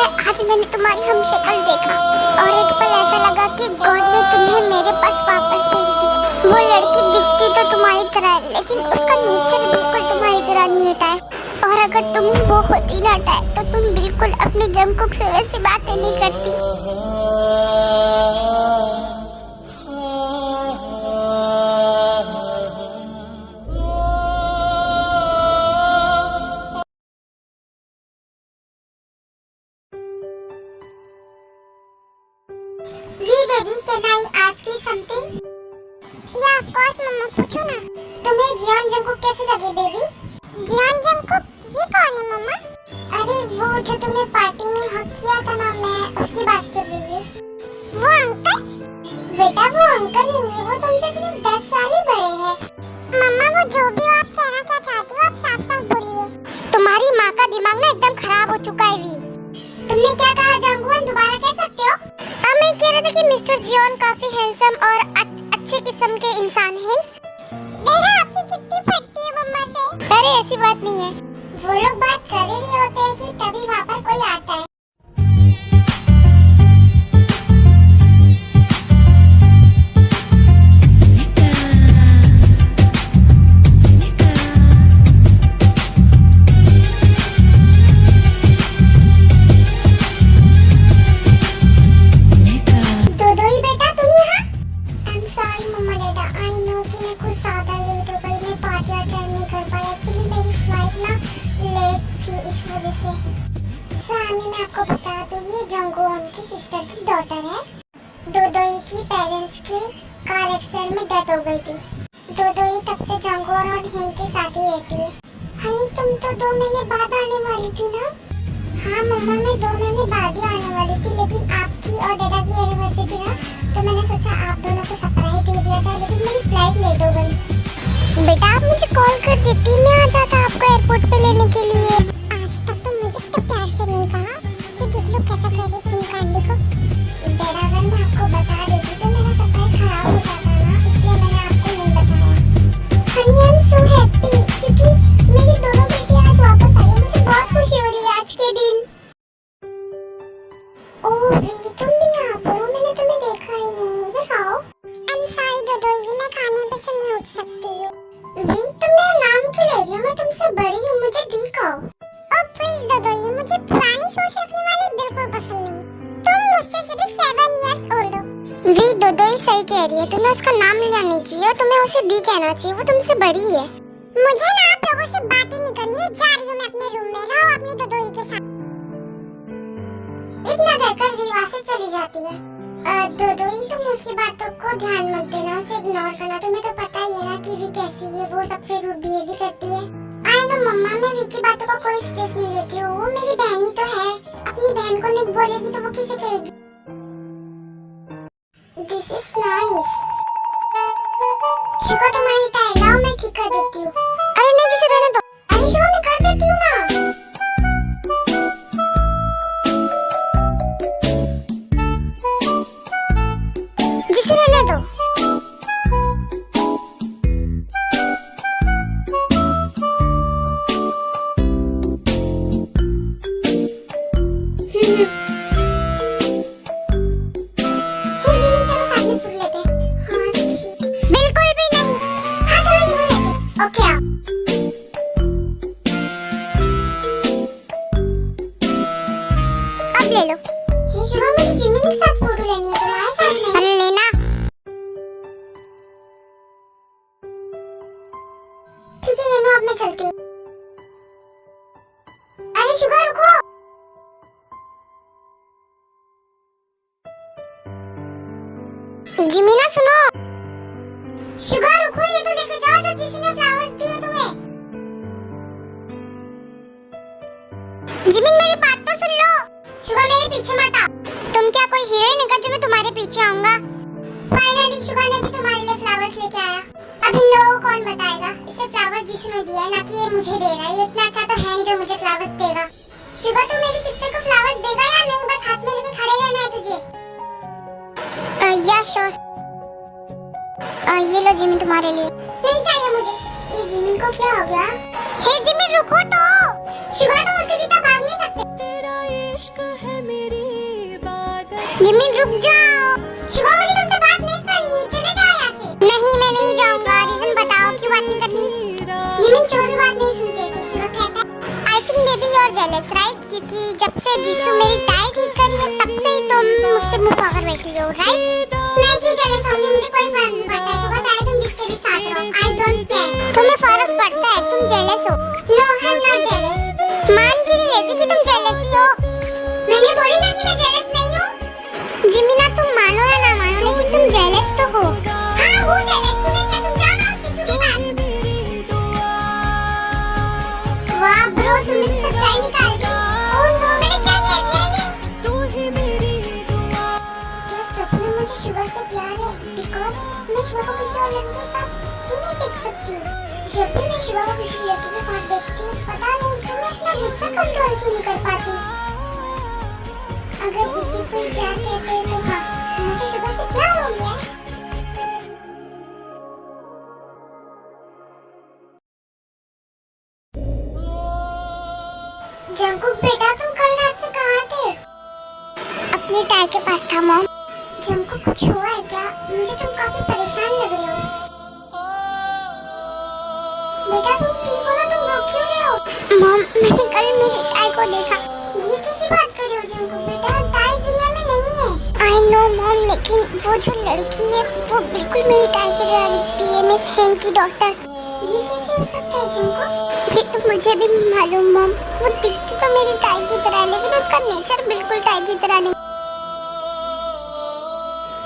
आज मैंने तुम्हारी हम शक्ल देखा और एक पल ऐसा लगा कि गॉड ने तुम्हें मेरे पास वापस भेज दी। वो लड़की दिखती तो तुम्हारी तरह है, लेकिन उसका नेचर बिल्कुल तुम्हारी तरह नहीं होता है। और अगर तुम वो होती ना टाइप, तो तुम बिल्कुल अपने जंगकुक से वैसी बातें नहीं करती। Baby, can I ask you something? या ऑफ कोर्स मम्मा, पूछो ना। तुम्हें जियोन जंगकुक कैसे लगे बेबी? जियोन जंगकुक ये कौन है मम्मा? अरे वो जो तुमने पार्टी में हक किया था ना, मैं उसकी बात कर रही हूँ। वो अंकल? बेटा वो अंकल नहीं है, वो तुमसे सिर्फ 10 साल ही बड़े हैं। मम्मा वो जो भी हो, आप कहना क्या चाहती हो, आप साफ साफ बोलिए। तुम्हारी माँ का दिमाग ना एकदम खराब हो चुका है वी। तुमने क्या कहा जंगकुक, दोबारा कह सकते हो? मैं कह रहा था कि मिस्टर जियोन काफी हैंडसम और अच्छे किस्म के इंसान हैं। आपकी कितनी फटती है मम्मा से। अरे ऐसी बात नहीं है, वो लोग बात कर ही रहे होते हैं कि तभी वहाँ पर कोई आता है। मैं आपको बता दूं, ये जंगकुक की सिस्टर की डॉटर है। दोदोई की पेरेंट्स की कार एक्सीडेंट में डेथ हो गई थी। दोदोई तब से जंगकुक और हेंग के साथ ही रहती है। हनी तुम तो 2 महीने बाद आने वाली थी ना? हाँ मम्मा, मैं 2 महीने बाद ही आने वाली थी, लेकिन आपकी और डैडा की एनिवर्सरी थी ना, तो मैंने सोचा आप दोनों को सरप्राइज दे दिया जाए, लेकिन मेरी फ्लाइट लेट हो गई। बेटा आप मुझे कॉल कर देती, मैं आ जाता आपको एयरपोर्ट पे लेने के लिए। आज तक तो मुझे इतना प्यार से नहीं कहा, इसे देख लो कैसा कह रही चिंका अंडी को। डैडा अगर मैं आपको बता देती तो मेरा सरप्राइज खराब हो जाता ना, इसलिए मैंने आपको नहीं बताया। Honey I am so happy, क्योंकि मेरी दोनों बेटियां आज वापस आई हैं। मुझे बहुत खुशी हो रही है आज के दिन। ओह वी, तुम भी यहाँ पर हो, मैंने तुम्हें देखा ही नहीं। इधर आओ। आई एम सॉरी दोदोई, मैं खाने पे से नहीं उठ सकती हूँ। वी तुम मेरा नाम क्यों ले रही हो? मैं तुमसे बड़ी हूँ, मुझे दिखाओ। ओह प्लीज दोदोई, मुझे पुरानी सोच रखने वाले बिल्कुल पसंद नहीं। तुम मुझसे सिर्फ 7 इयर्स ओल्ड हो। वी दोदोई सही कह रही है, तुम्हें उसका नाम ले जानी चाहिए और तुम्हें उसे दी कहना चाहिए, वो तुमसे बड़ी है। मुझे ना आप लोगों से बात ही नहीं करनी है, जा रही हूँ मैं अपने रूम में। रहो अपनी दोदोई के साथ। इतना कहकर वी वहाँ से चली जाती है। दोदोई तुम उसकी बातों को ध्यान मत देना, उसे इग्नोर करना। तुम्हें तो पता ही है ना कि वी कैसी है, वो सबसे रूड बिहेव भी करती है। आई नो मम्मा, मैं वी की बातों को कोई स्ट्रेस नहीं लेती हूँ, वो मेरी बहन ही तो है। अपनी बहन को नहीं बोलेगी तो वो किसे कहेगी? This is nice. शुगर तुम्हारी टाइल लाओ, मैं ठीक कर देती हूँ। अरे नहीं जिसे रहने दो। अरे शुगर मैं कर देती हूँ ना। जिसे रहने दो। मैं चलती हूँ। अरे शुगर रुको। जिमीना सुनो। शुगर रुको, ये तो लेके जाओ जो किसी ने फ्लावर्स दिए तुम्हें। जिमिन मेरी बात तो सुन लो। शुगर मेरे पीछे मत आओ। तुम क्या कोई हीरोइन है जो मैं तुम्हारे पीछे आऊंगा? फाइनली शुगर ने भी तुम्हारे लिए फ्लावर्स लेके आया। अब इन लोगों को कौन बताएगा? इसे फ्लावर्स जिसने दिया है, ना कि ये मुझे दे रहा है। ये इतना अच्छा तो है नहीं जो मुझे फ्लावर्स देगा। शुगर तू मेरी सिस्टर को फ्लावर्स देगा या नहीं? बस हाथ में लेके खड़े रहना है तुझे। या श्योर। ये लो जिमिन तुम्हारे लिए। नहीं चाहिए मुझे। ये जिमिन को क्या हो गया? हे जिमिन रुको तो। शुगर तुम उसके जितना भाग नहीं सकते। तेरा इश्क है जिमिन रुक जाओ। शुभा मुझे तुमसे बात नहीं करनी है, चले जाओ यहाँ से। नहीं मैं नहीं जाऊँगा, रीजन बताओ क्यों बात नहीं करनी। जिमिन शुभा की बात नहीं सुनते, फिर शुभा कहता है I think maybe you are jealous right, क्योंकि जब से जीसू मेरी टाई ठीक करी है तब से ही तुम मुझसे मुंह पाकर बैठी हो राइट। मैं क्यों जेलस होंगी, मुझे कोई फर्क नहीं पड़ता शुभा, चाहे तुम जिसके भी साथ रहो, आई डोंट केयर। तुम्हें फर्क पड़ता है, तुम जेलस हो। No I am not jealous. मान क्यों नहीं लेती कि तुम जेलस ही हो। मैंने बोली ना कि मैं जेलस नहीं हूँ। जिमिना तुम मानो या ना मानो लेकिन तुम जेलस तो हो। हाँ हूँ जेलस, तुम्हें क्या, तुम जाओ ना शिशु के पास। वाह ब्रो तुमने तो सच्चाई निकाल दी। ओह नो मैंने क्या कह दिया ये। क्या सच में मुझे शुभा से प्यार है? बिकॉज मैं शुभा को किसी और लड़की के साथ क्यों नहीं देख सकती हूँ। जब भी मैं शुभा को किसी लड़की के साथ देखती हूँ पता नहीं क्यों मैं इतना गुस्सा कंट्रोल क्यों नहीं कर पाती। अगर इसी को ही प्यार कहते हैं तो हाँ मुझे शुभा से प्यार हो गया है। जंकुक बेटा तुम कल रात से कहाँ थे? अपनी टाई के पास था मॉम। जंकुक कुछ हुआ है क्या? मुझे तुम काफी परेशान लग रहे हो। बेटा तुम ठीक हो ना, तुम रो क्यों रहे हो? मॉम मैंने कल मेरी टाई को देखा। ये कैसी बात कर रहे हो जंकुक बेटा, टाई दुनिया में नहीं है। आई नो मॉम लेकिन वो जो लड़की है वो बिल्कुल मेरी टाई की तरह दिखती है, मिस हेन की डॉटर। ये कैसे हो सकता है जंकुक? ये तो मुझे भी नहीं मालूम मॉम, वो दिखती तो मेरी टाई की तरह है लेकिन उसका नेचर बिल्कुल टाई की तरह नहीं।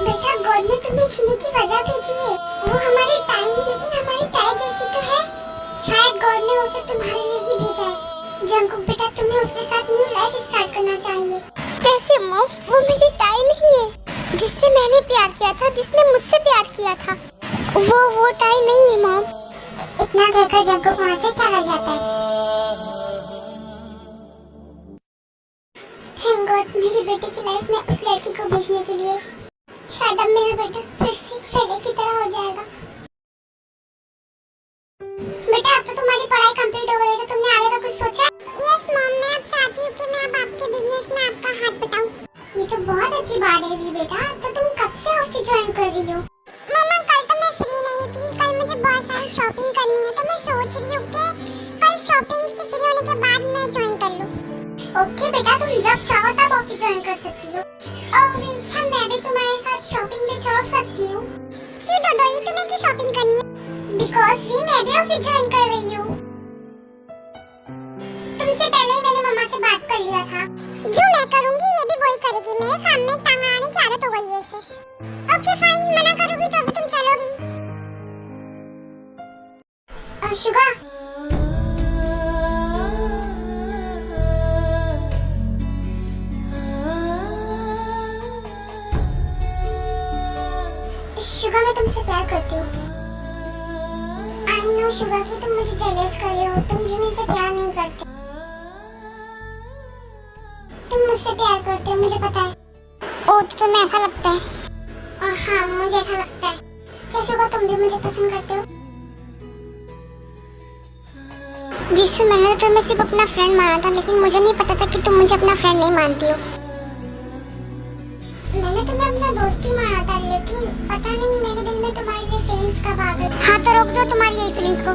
बेटा गॉड ने तुम्हें छीने की वजह भेजी है, वो हमारी टाई नहीं लेकिन हमारी टाई जैसी तो है। शायद गॉड ने उसे तुम्हारे लिए ही भेजा है। जंकुक बेटा तुम्हें उसके साथ न्यू लाइफ स्टार्ट करना चाहिए। कैसे मॉम? वो मेरी टाई नहीं है जिससे मैंने प्यार किया था, जिसने मुझसे प्यार किया था, वो टाई नहीं है मॉम। इतना कहकर जंकुक वहाँ से चला जाता है। थैंक गॉड मेरी बेटी की लाइफ में उस लड़की को भेजने के लिए। शायद अब मेरा बेटा फिर से पहले की तरह हो जाएगा। बेटा अब तो तुम्हारी पढ़ाई कंप्लीट हो गई है तो तुमने आगे का कुछ सोचा? यस मॉम मैं अब चाहती हूँ कि मैं अब आपके बिजनेस में आपका हाथ बटाऊं। ये तो बहुत अच्छी बात है भी बेटा, तो तुम कब से ऑफिस ज्वाइन कर रही हो? मम्मा कल तो मैं फ्री नहीं हूँ क्योंकि कल मुझे बहुत सारी शॉपिंग करनी है, तो मैं सोच रही हूँ कि कल शॉपिंग से फ्री होने के बाद मैं ज्वाइन कर लूँ। ओके बेटा तुम जब चाहो तब ऑफिस ज्वाइन कर सकती हो। और क्या मैं भी तुम्हारे साथ शॉपिंग में चल सकती हूँ? क्यों दोदोई तुम्हें क्यों शॉपिंग करनी है? बिकॉज़ भी मैं भी ऑफिस ज्वाइन कर रही हूँ। तुमसे पहले ही मैंने मम्मा से बात कर लिया था। जो मैं करूँगी ये भी वही करेगी, मेरे काम में टांग अड़ाने की आदत हो गई है इसे। ओके फाइन, मना करोगी तो भी तुम चलोगी। शुगा शुगा मैं तुमसे प्यार करती हूँ। आई नो शुगा कि तुम मुझे जेलस कर रहे हो, तुम जिमिन से प्यार नहीं करते। तुम मुझसे प्यार करते हो मुझे पता है। ओह तो तुम्हें ऐसा लगता है? हाँ मुझे ऐसा लगता है। क्या शुगा तुम भी मुझे पसंद करते हो? जिससे मैंने तो तुम्हें सिर्फ अपना फ्रेंड माना था लेकिन मुझे नहीं पता था कि तुम मुझे अपना फ्रेंड नहीं मानती हो। मैंने तुम्हें अपना दोस्त ही माना था लेकिन पता नहीं मेरे दिल में तुम्हारी ये फीलिंग्स कब आ गई। हाँ तो रोक दो तुम्हारी ये फीलिंग्स को।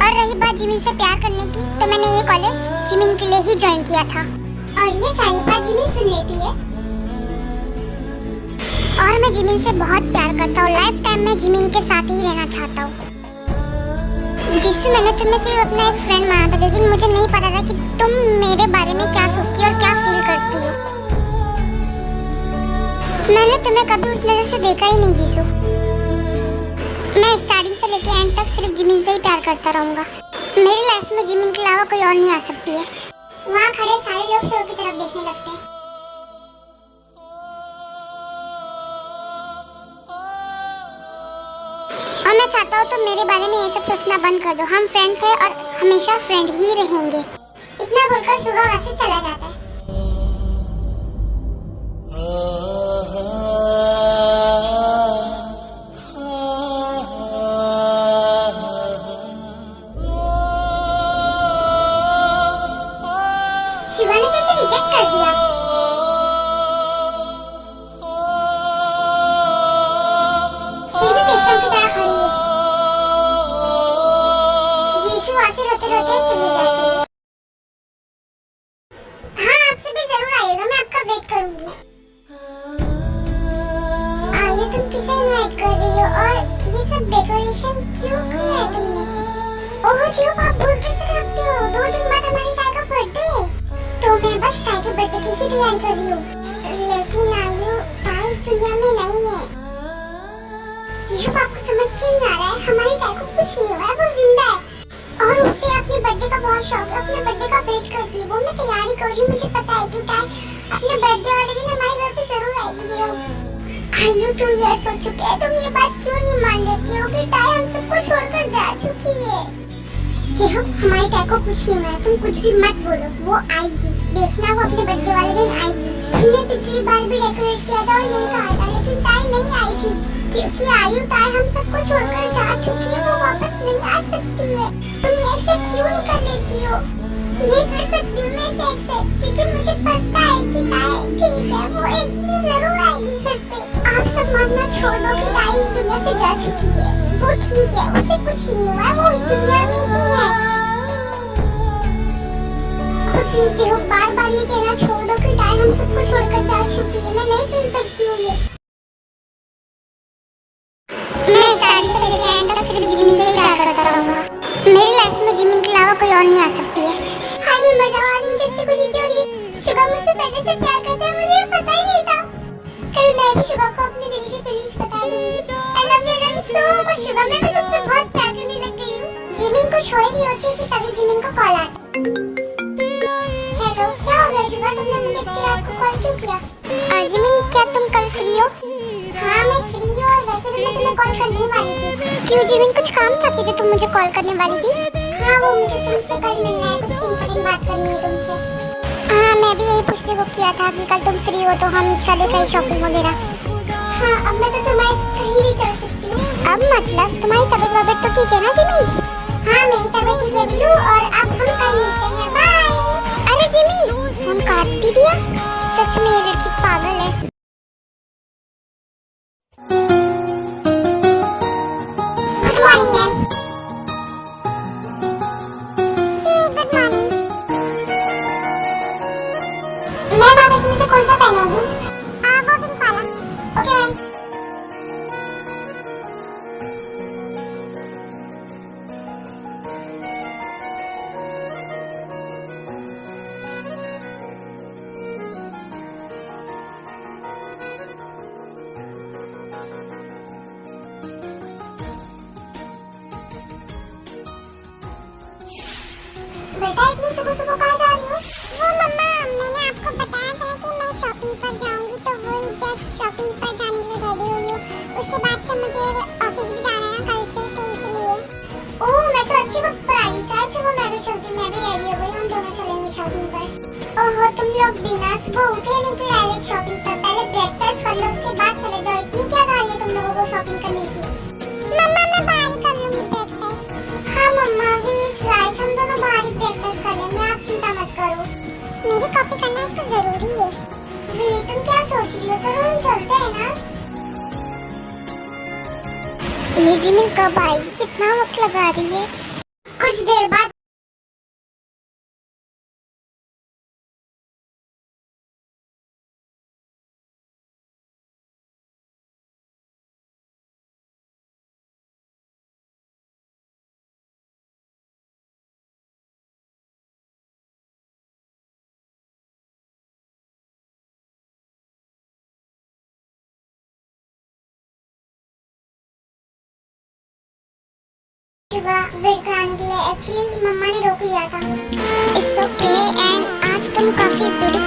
और रही बात जिमिन से प्यार करने की, तो मैंने ये कॉलेज जिमिन के लिए ही ज्वाइन किया था और ये सारी बात जिमिन सुन लेती है। और मैं जिमिन से बहुत प्यार करता हूँ, लाइफ टाइम में जिमिन के साथ ही रहना चाहता हूँ। जिससे मैंने तुम्हें सिर्फ अपना एक फ्रेंड माना था लेकिन मुझे नहीं पता था कि तुम मेरे बारे में क्या सोचती और क्या फील करती हो। मैंने तुम्हें कभी उस नजर से देखा ही नहीं जीसू। मैं स्टार्टिंग से लेके एंड तक सिर्फ जिमिन से ही प्यार करता रहूंगा। मेरी लाइफ में जिमिन के अलावा कोई और नहीं आ सकती है। वहाँ खड़े सारे लोग शो की तरफ देखने लगते हैं। और मैं चाहता हूँ तुम मेरे बारे में ये सब सोचना बंद कर दो। हम फ्रेंड थे और हमेशा फ्रेंड ही रहेंगे। इतना बोलकर शुगा वहाँ से चला जाता है। शिवा ने कैसे रिजेक्ट कर दिया। फिर भी बेशरम की तरह खड़ी है। जीसू आके रोते रोते चली जाती है। हाँ आपसे भी जरूर आइएगा, मैं आपका वेट करूंगी। आइए, तुम किसे इनवाइट कर रही हो और ये सब डेकोरेशन क्यों किया है तुमने? ओह जियो, आप भूल कैसे सकते हो? 2 दिन बाद हमारी टाई का बर्थडे है। तो मैं बस टाई के बर्थडे की ही तैयारी कर रही हूँ। लेकिन आयु, टाई इस दुनिया में नहीं है। जियो, आपको समझ क्यों नहीं आ रहा है? हमारी टाई को कुछ नहीं हुआ है, वो जिंदा है। और उसे अपने बर्थडे का बहुत शौक है, अपने बर्थडे का वेट करती है। वो मैं तैयारी कर रही हूँ, मुझे पता है कि टाई अपने बर्थडे वाले दिन हमारे घर पे जरूर आएगी। जियो, आयु 2 इयर्स हो चुके हैं, तुम ये बात क्यों नहीं मान लेती हो कि टाई हम सबको छोड़कर जा चुकी है? जियो, हमारी टाई को कुछ नहीं हुआ है, तुम कुछ भी मत बोलो। वो आएगी, देखना वो अपने बर्थडे वाले दिन आएगी। तुमने पिछली बार भी डेकोरेट किया था और यही कहा था, लेकिन टाई नहीं आई थी क्योंकि आयु टाई हम सबको छोड़कर जा चुकी है, वो वापस नहीं आ सकती है। तुम ये एक्सेप्ट क्यों नहीं कर लेती हो? नहीं कर सकती हूँ मैं इसे एक्सेप्ट, क्योंकि मुझे पता है कि टाई ठीक है, वो एक दिन जरूर आएगी घर पे। आप सब मानना छोड़ दो कि टाई इस दुनिया से जा चुकी है। वो ठीक है, उसे कुछ नहीं हुआ है, वो इस दुनिया में ही है। और प्लीज जियो, बार बार ये कहना छोड़ दो कि टाई हम सबको छोड़कर जा चुकी है। मैं नहीं सुन सकती हूँ ये। मैं स्टार्टिंग से लेकर एंड तक सिर्फ जिमिन से ही प्यार करता रहूंगा। मेरी लाइफ में जिमिन के अलावा कोई और नहीं आ सकती है। हाय मैं मर जाऊँ, आज मुझे इतनी खुशी क्यों हो रही है? शुगा मुझसे पहले से प्यार करता है, मुझे पता ही नहीं था। कल मैं भी शुगा को अपने दिल की फीलिंग्स बता दूंगी। I love you so much Suga, मैं भी तुमसे बहुत प्यार करने लग गई हूँ। जिमिन कुछ हो ही नहीं होती कि तभी जिमिन को कॉल आता। हेलो, क्या हो गया शुगा? तुमने मुझे इतनी रात को कॉल क्यों किया? जिमिन, क्या तुम कल फ्री हो? हाँ मैं फ्री हूँ, और वैसे भी मैं तुम्हें कॉल करने ही वाली थी। क्यों जिमिन, कुछ काम था कि जो तुम मुझे कॉल करने वाली थी? हाँ वो मुझे तुमसे कल मिलना है, कुछ इम्पोर्टेंट बात करनी है तुमसे। हाँ मैं भी यही पूछने को किया था कि कल तुम फ्री हो तो हम चले कहीं शॉपिंग वगैरह। हाँ अब मैं तो तुम्हारे कहीं भी चल सकती हूँ। अब मतलब तुम्हारी तबीयत वबीयत तो ठीक है ना जिमिन? हाँ मेरी तबीयत ठीक है बिल्लू, और अब हम कल मिलते हैं, बाय। अरे जिमिन, फोन काट ही दिया। सच में ये लड़की पागल है। Good morning ma'am. Good morning ma'am, आप इसमें से कौन सा पहनोगी? वो पिंक वाला। Okay ma'am. बेटा इतनी सुबह सुबह कहाँ जा रही हो? वो मम्मा, मैंने आपको बताया था कि मैं शॉपिंग पर जाऊंगी, तो वही जस्ट शॉपिंग पर जाने के लिए रेडी हुई हूँ। उसके बाद से मुझे ऑफिस भी जाना है ना कल से, तो इसलिए। ओह मैं तो अच्छी वक्त पर आई हूँ। चलो मैं भी चलती हूँ, मैं भी रेडी हो गई, हम दोनों चलेंगे शॉपिंग पर। ओहो तुम लोग बिना सुबह उठे नहीं कि डायरेक्ट शॉपिंग पर? पहले ब्रेकफास्ट कर लो, उसके बाद चले जाओ। इतनी क्या घाई है तुम लोगों को शॉपिंग करने की? मम्मा मैं बाहर ही कर लूंगी ब्रेकफास्ट। हाँ मम्मा प्लीज राइट, हम दोनों बाहर ही ब्रेकफास्ट कर लेंगे, आप चिंता मत करो। मेरी कॉपी करना इसका जरूरी है। वी तुम क्या सोच रही हो? चलो हम चलते हैं ना। ये जिमिन कब आएगी? कितना वक्त लगा रही है? कुछ देर बाद। वेट कराने के लिए एक्चुअली मम्मा ने रोक लिया था। इट्स ओके, एंड आज तुम काफी ब्यूटीफुल